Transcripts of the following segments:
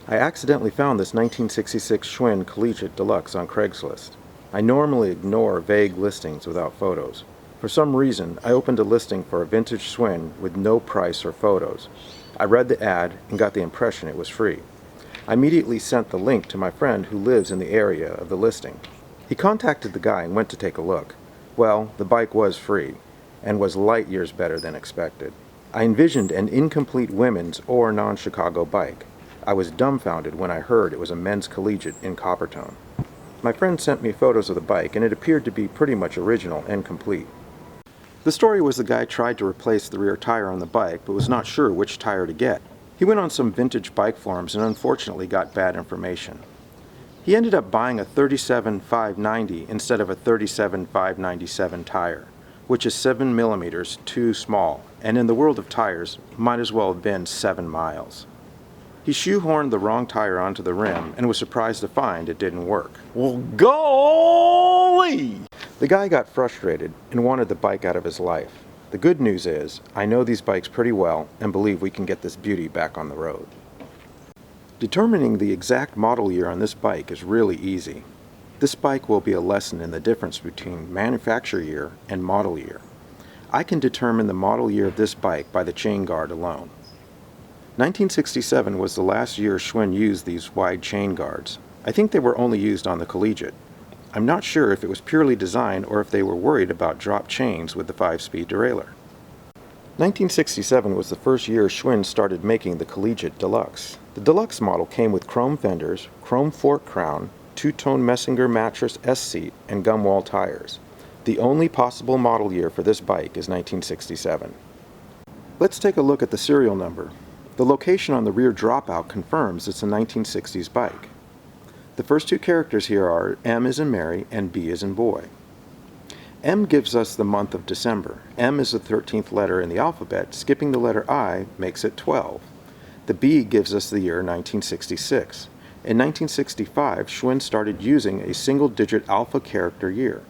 I accidentally found this 1966 Schwinn Collegiate Deluxe on Craigslist. I normally ignore vague listings without photos. For some reason, I opened a listing for a vintage Schwinn with no price or photos. I read the ad and got the impression it was free. I immediately sent the link to my friend who lives in the area of the listing. He contacted the guy and went to take a look. Well, the bike was free and was light years better than expected. I envisioned an incomplete women's or non-Chicago bike. I was dumbfounded when I heard it was a men's collegiate in Coppertone. My friend sent me photos of the bike and it appeared to be pretty much original and complete. The story was the guy tried to replace the rear tire on the bike but was not sure which tire to get. He went on some vintage bike forums and unfortunately got bad information. He ended up buying a 37-590 instead of a 37-597 tire, which is 7 millimeters too small, and in the world of tires, might as well have been 7 miles. He shoehorned the wrong tire onto the rim and was surprised to find it didn't work. Well, golly! The guy got frustrated and wanted the bike out of his life. The good news is, I know these bikes pretty well and believe we can get this beauty back on the road. Determining the exact model year on this bike is really easy. This bike will be a lesson in the difference between manufacture year and model year. I can determine the model year of this bike by the chain guard alone. 1967 was the last year Schwinn used these wide chain guards. I think they were only used on the Collegiate. I'm not sure if it was purely design or if they were worried about drop chains with the 5-speed derailleur. 1967 was the first year Schwinn started making the Collegiate Deluxe. The Deluxe model came with chrome fenders, chrome fork crown, two-tone Messinger mattress S-seat, and gum wall tires. The only possible model year for this bike is 1967. Let's take a look at the serial number. The location on the rear dropout confirms it's a 1960s bike. The first two characters here are M as in Mary and B as in boy. M gives us the month of December. M is the 13th letter in the alphabet. Skipping the letter I makes it 12. The B gives us the year 1966. In 1965, Schwinn started using a single-digit alpha character year.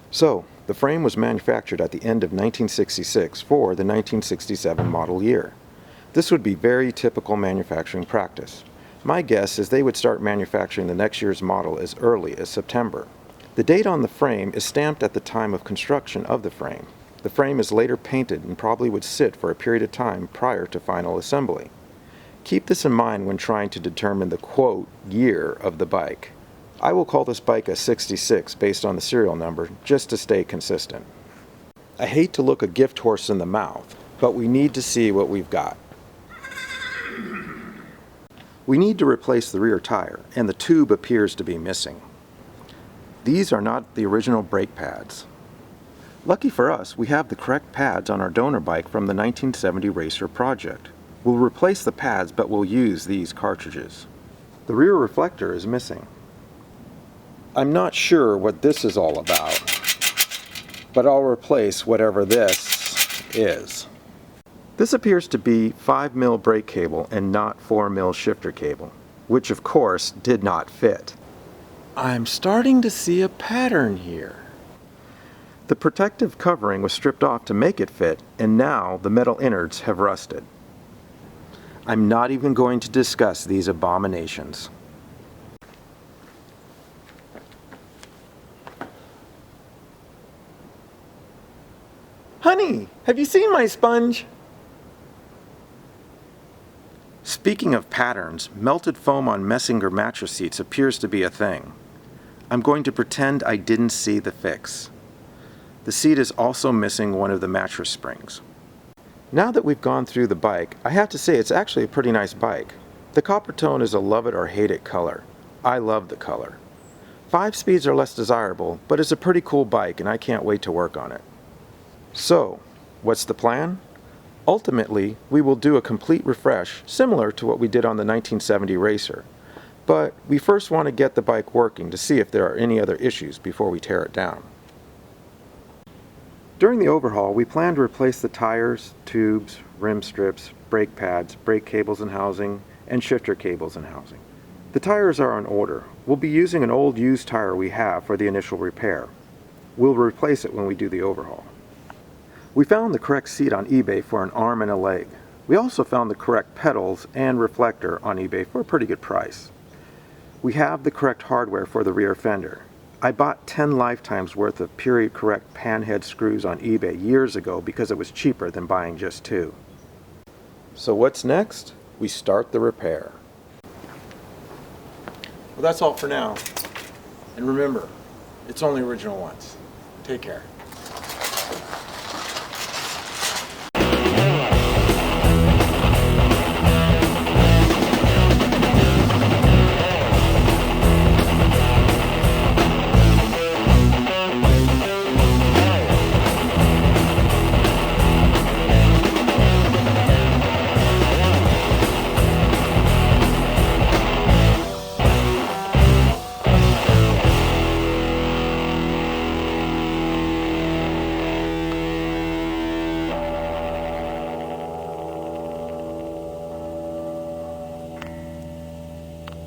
So, the frame was manufactured at the end of 1966 for the 1967 model year. This would be very typical manufacturing practice. My guess is they would start manufacturing the next year's model as early as September. The date on the frame is stamped at the time of construction of the frame. The frame is later painted and probably would sit for a period of time prior to final assembly. Keep this in mind when trying to determine the quote year of the bike. I will call this bike a 66 based on the serial number just to stay consistent. I hate to look a gift horse in the mouth, but we need to see what we've got. We need to replace the rear tire, and the tube appears to be missing. These are not the original brake pads. Lucky for us, we have the correct pads on our donor bike from the 1970 Racer project. We'll replace the pads, but we'll use these cartridges. The rear reflector is missing. I'm not sure what this is all about, but I'll replace whatever this is. This appears to be 5mm brake cable and not 4mm shifter cable, which of course did not fit. I'm starting to see a pattern here. The protective covering was stripped off to make it fit, and now the metal innards have rusted. I'm not even going to discuss these abominations. Honey, have you seen my sponge? Speaking of patterns, melted foam on Messinger mattress seats appears to be a thing. I'm going to pretend I didn't see the fix. The seat is also missing one of the mattress springs. Now that we've gone through the bike, I have to say it's actually a pretty nice bike. The Coppertone is a love it or hate it color. I love the color. 5 speeds are less desirable, but it's a pretty cool bike and I can't wait to work on it. So, what's the plan? Ultimately, we will do a complete refresh similar to what we did on the 1970 Racer. But we first want to get the bike working to see if there are any other issues before we tear it down. During the overhaul, we plan to replace the tires, tubes, rim strips, brake pads, brake cables and housing, and shifter cables and housing. The tires are in order. We'll be using an old used tire we have for the initial repair. We'll replace it when we do the overhaul. We found the correct seat on eBay for an arm and a leg. We also found the correct pedals and reflector on eBay for a pretty good price. We have the correct hardware for the rear fender. I bought 10 lifetimes worth of period correct panhead screws on eBay years ago because it was cheaper than buying just 2. So what's next? We start the repair. Well, that's all for now. And remember, it's only original once. Take care.